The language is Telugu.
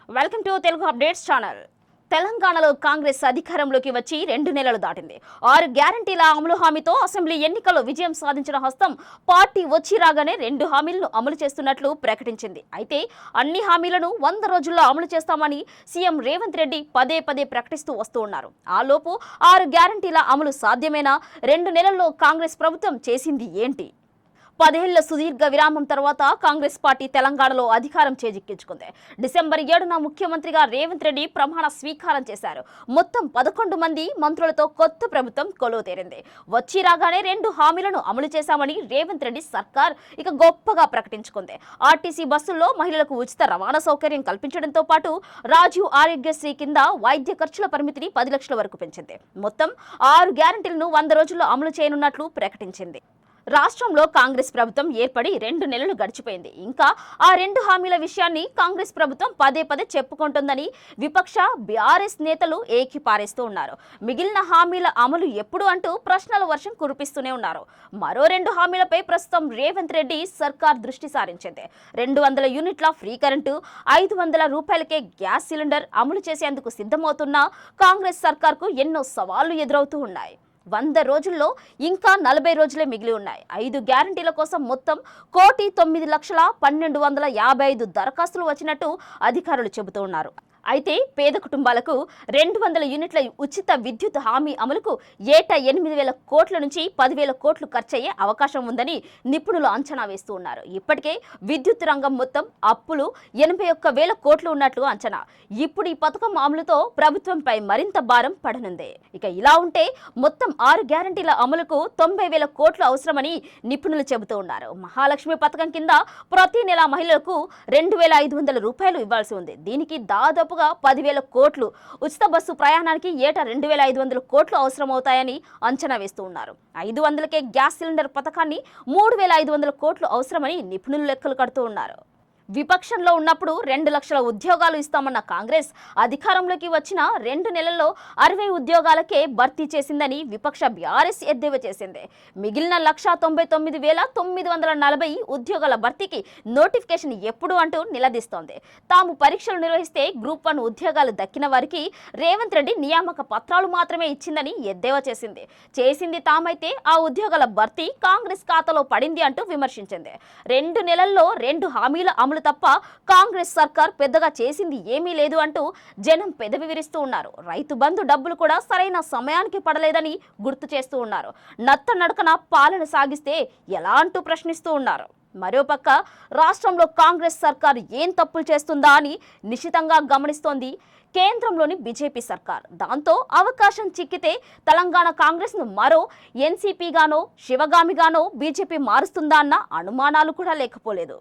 Welcome to Telugu updates channel. తెలంగాణలో కాంగ్రెస్ అధికారంలోకి వచ్చి 2 నెలలు దాటింది. 6 గ్యారంటీల అమలు హామీతో అసెంబ్లీ ఎన్నికల్లో విజయం సాధించిన హస్తం పార్టీ వచ్చి రాగానే 2 హామీలను అమలు చేస్తున్నట్లు ప్రకటించింది. అయితే అన్ని హామీలను 100 రోజుల్లో అమలు చేస్తామని సీఎం రేవంత్ రెడ్డి పదే పదే ప్రకటిస్తూ వస్తూ ఉన్నారు. ఆలోపు 6 గ్యారంటీల అమలు సాధ్యమేనా? 2 నెలల్లో కాంగ్రెస్ ప్రభుత్వం చేసింది ఏంటి? 10 ఏళ్ల సుదీర్ఘ విరామం తర్వాత కాంగ్రెస్ పార్టీ తెలంగాణలో అధికారం చేజిక్కించుకుంది. డిసెంబర్ 7న ముఖ్యమంత్రిగా రేవంత్ రెడ్డి ప్రమాణ స్వీకారం చేశారు. మొత్తం 11 మంది మంత్రులతో కొత్త ప్రభుత్వం కొలువు తీరింది. వచ్చి రాగానే 2 హామీలను అమలు చేశామని రేవంత్ రెడ్డి సర్కార్ ఇక గొప్పగా ప్రకటించుకుంది. ఆర్టీసీ బస్సుల్లో మహిళలకు ఉచిత రవాణా సౌకర్యం కల్పించడంతో పాటు రాజీవ్ ఆరోగ్యశ్రీ కింద వైద్య ఖర్చుల పరిమితిని 10 లక్షల వరకు పెంచింది. మొత్తం 6 గ్యారంటీలను 100 రోజుల్లో అమలు చేయనున్నట్లు ప్రకటించింది. రాష్ట్రంలో కాంగ్రెస్ ప్రభుత్వం ఏర్పడి 2 నెలలు గడిచిపోయింది. ఇంకా ఆ 2 హామీల విషయాన్ని కాంగ్రెస్ ప్రభుత్వం పదే పదే చెప్పుకుంటుందని విపక్ష బీఆర్ఎస్ నేతలు ఏకిపారేస్తూ ఉన్నారు. మిగిలిన హామీల అమలు ఎప్పుడు అంటూ ప్రశ్నల వర్షం కురిపిస్తూనే ఉన్నారు. మరో 2 హామీలపై ప్రస్తుతం రేవంత్ రెడ్డి సర్కార్ దృష్టి సారించింది. 200 యూనిట్ల ఫ్రీ కరెంటు, 500 రూపాయలకే గ్యాస్ సిలిండర్ అమలు చేసేందుకు సిద్ధమవుతున్న కాంగ్రెస్ సర్కార్కు ఎన్నో సవాళ్లు ఎదురవుతూ ఉన్నాయి. 100 రోజుల్లో ఇంకా 40 రోజులే మిగిలి ఉన్నాయి. 5 గ్యారంటీల కోసం మొత్తం 1,09,1255 దరఖాస్తులు వచ్చినట్టు అధికారులు చెబుతూ ఉన్నారు. అయితే పేద కుటుంబాలకు 200 యూనిట్ల ఉచిత విద్యుత్ హామీ అమలుకు ఏటా 8,000 కోట్ల నుంచి 10,000 కోట్లు ఖర్చయ్యే అవకాశం ఉందని నిపుణులు అంచనా వేస్తూ ఉన్నారు. ఇప్పటికే విద్యుత్ రంగం మొత్తం అప్పులు 81,000 కోట్లు ఉన్నట్లు అంచనా. ఇప్పుడు ఈ పథకం అమలుతో ప్రభుత్వంపై మరింత భారం పడనుంది. ఇక ఇలా ఉంటే మొత్తం 6 గ్యారంటీల అమలుకు 90,000 కోట్లు అవసరమని నిపుణులు చెబుతూ ఉన్నారు. మహాలక్ష్మి పథకం కింద ప్రతి నెల మహిళలకు 2,500 రూపాయలు ఇవ్వాల్సి ఉంది. దీనికి దాదాపు 10,000 కోట్లు, ఉచిత బస్సు ప్రయాణానికి ఏటా 2,500 కోట్లు అవసరమవుతాయని అంచనా వేస్తూ ఉన్నారు. 500కే గ్యాస్ సిలిండర్ పథకాన్ని 3,500 కోట్లు అవసరమని నిపుణులు లెక్కలు కడుతూ ఉన్నారు. విపక్షంలో ఉన్నప్పుడు 2 లక్షల ఉద్యోగాలు ఇస్తామన్న కాంగ్రెస్ అధికారంలోకి వచ్చిన 2 నెలల్లో 60 ఉద్యోగాలకే భర్తీ చేసిందని విపక్ష బీఆర్ఎస్ ఎద్దేవా చేసింది. మిగిలిన 1,99,940 ఉద్యోగాల భర్తీకి నోటిఫికేషన్ ఎప్పుడు అంటూ నిలదీస్తోంది. తాము పరీక్షలు నిర్వహిస్తే గ్రూప్ 1 ఉద్యోగాలు దక్కిన వారికి రేవంత్ రెడ్డి నియామక పత్రాలు మాత్రమే ఇచ్చిందని ఎద్దేవా చేసింది. చేసింది తామైతే ఆ ఉద్యోగాల భర్తీ కాంగ్రెస్ ఖాతాలో పడింది అంటూ విమర్శించింది. 2 నెలల్లో 2 హామీల అమలు తప్ప కాంగ్రెస్ సర్కార్ పెద్దగా చేసింది ఏమీ లేదు అంటూ జనం పెదవి విరుస్తూ ఉన్నారు. రైతు బంధు డబ్బులు కూడా సరైన సమయానికి పడలేదని గుర్తు చేస్తూ ఉన్నారు. నత్త నడకన పాలన సాగిస్తే ఎలా అంటూ ప్రశ్నిస్తూ ఉన్నారు. మరోపక్క రాష్ట్రంలో కాంగ్రెస్ సర్కార్ ఏం తప్పులు చేస్తుందా అని నిశితంగా గమనిస్తోంది కేంద్రంలోని బీజేపీ సర్కార్. దాంతో అవకాశం చిక్కితే తెలంగాణ కాంగ్రెస్ను మరో ఎన్సీపీగానో శివగామిగానో బీజేపీ మారుస్తుందా అన్న అనుమానాలు కూడా లేకపోలేదు.